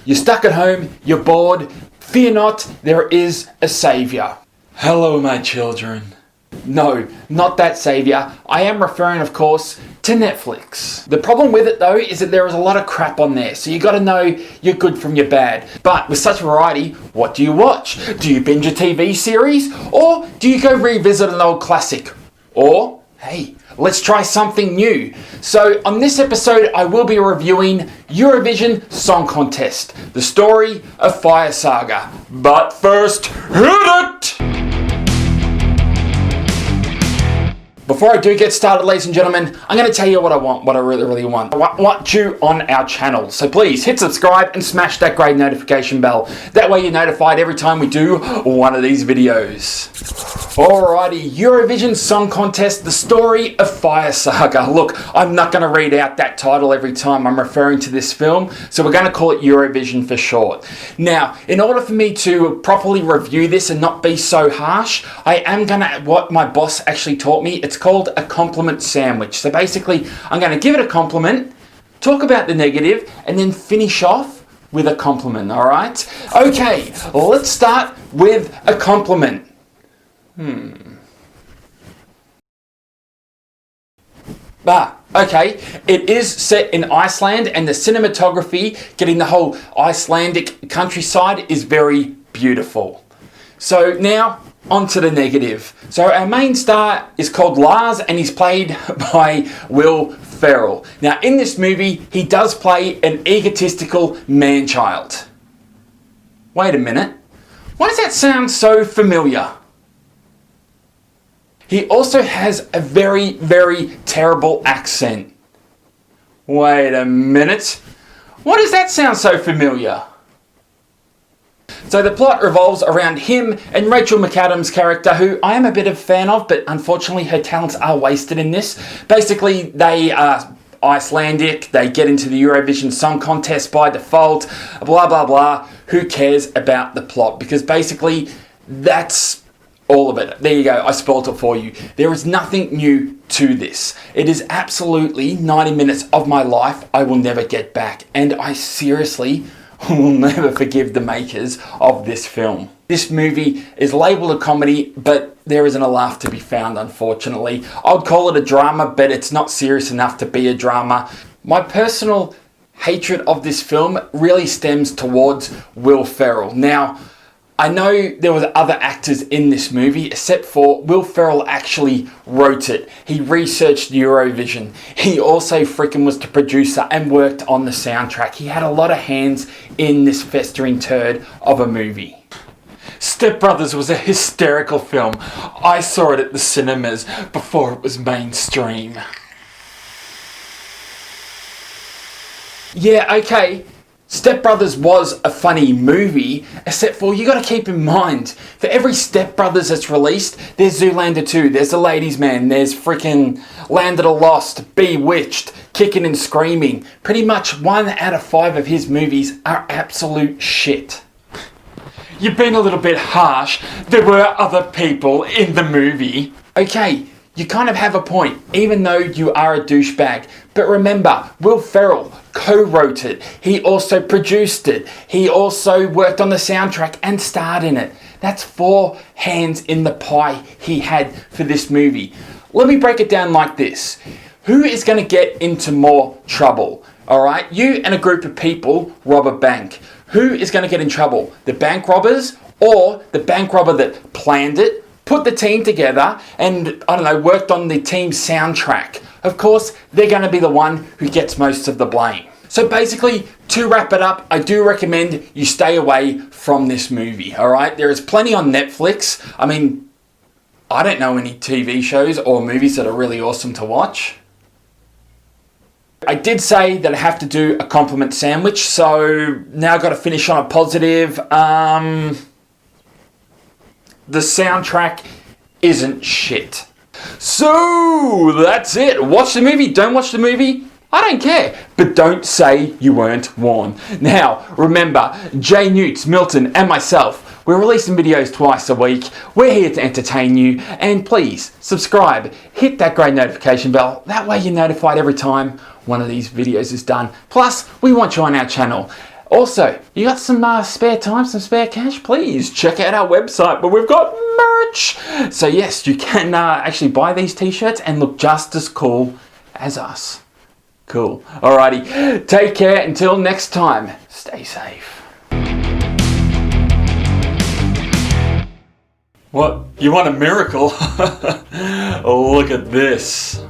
You're stuck at home, you're bored. Fear not, there is a saviour. Hello, my children. No, not that saviour. I am referring, of course, to Netflix. The problem with it, though, is that there is a lot of crap on there, so you got to know your good from your bad. But with such variety, what do you watch? Do you binge a TV series? Or do you go revisit an old classic? Or, hey, let's try something new. So on this episode, I will be reviewing Eurovision Song Contest, the story of Fire Saga. But first, hit it! Before I do get started, ladies and gentlemen, I'm going to tell you what I want, what I really want. I want you on our channel. So please hit subscribe and smash that great notification bell. That way you're notified every time we do one of these videos. Alrighty, Eurovision Song Contest, the story of Fire Saga. Look, I'm not going to read out that title every time I'm referring to this film, so we're going to call it Eurovision for short. Now, in order for me to properly review this and not be so harsh, I am going to, what my boss actually taught me, it's called a compliment sandwich. So basically, I'm going to give it a compliment, talk about the negative, and then finish off with a compliment, alright? Okay, let's start with a compliment. Okay, it is set in Iceland, and the cinematography, getting the whole Icelandic countryside, is very beautiful. So now, on to the negative. So our main star is called Lars, and he's played by Will Ferrell. Now in this movie, he does play an egotistical man-child. Wait a minute, why does that sound so familiar? He also has a very, very terrible accent. Wait a minute, why does that sound so familiar? So the plot revolves around him and Rachel McAdams' character, who I am a bit of a fan of, but unfortunately her talents are wasted in this. Basically, they are Icelandic, they get into the Eurovision Song Contest by default, blah blah blah. Who cares about the plot? Because basically, that's all of it. There you go, I spoiled it for you. There is nothing new to this. It is absolutely 90 minutes of my life I will never get back. And I seriously will never forgive the makers of this film. This movie is labelled a comedy, but there isn't a laugh to be found, unfortunately. I'd call it a drama, but it's not serious enough to be a drama. My personal hatred of this film really stems towards Will Ferrell. Now, I know there was other actors in this movie, except for Will Ferrell actually wrote it. He researched Eurovision. He also freaking was the producer and worked on the soundtrack. He had a lot of hands in this festering turd of a movie. Step Brothers was a hysterical film. I saw it at the cinemas before it was mainstream. Yeah, okay. Step Brothers was a funny movie, except for you got to keep in mind, for every Step Brothers that's released, there's Zoolander 2, there's The Ladies Man, there's freaking Land of the Lost, Bewitched, Kicking and Screaming. Pretty much 1 out of 5 of his movies are absolute shit. You've been a little bit harsh. There were other people in the movie. Okay, you kind of have a point, even though you are a douchebag. But remember, Will Ferrell co-wrote it. He also produced it. He also worked on the soundtrack and starred in it. That's 4 hands in the pie he had for this movie. Let me break it down like this. Who is going to get into more trouble? Alright, you and a group of people rob a bank. Who is going to get in trouble? The bank robbers or the bank robber that planned it, put the team together and, I don't know, worked on the team's soundtrack? Of course, they're going to be the one who gets most of the blame. So basically, to wrap it up, I do recommend you stay away from this movie, alright? There is plenty on Netflix. I mean, I don't know any TV shows or movies that are really awesome to watch. I did say that I have to do a compliment sandwich, so now I've got to finish on a positive. The soundtrack isn't shit. So, that's it. Watch the movie, don't watch the movie, I don't care. But don't say you weren't warned. Now, remember, JNewtz, Milton, and myself, we're releasing videos twice a week. We're here to entertain you. And please, subscribe. Hit that great notification bell. That way you're notified every time one of these videos is done. Plus, we want you on our channel. Also, you got some spare time, some spare cash? Please check out our website where we've got merch. So yes, you can actually buy these t-shirts and look just as cool as us. Cool. Alrighty, take care. Until next time, stay safe. What? You want a miracle? Look at this.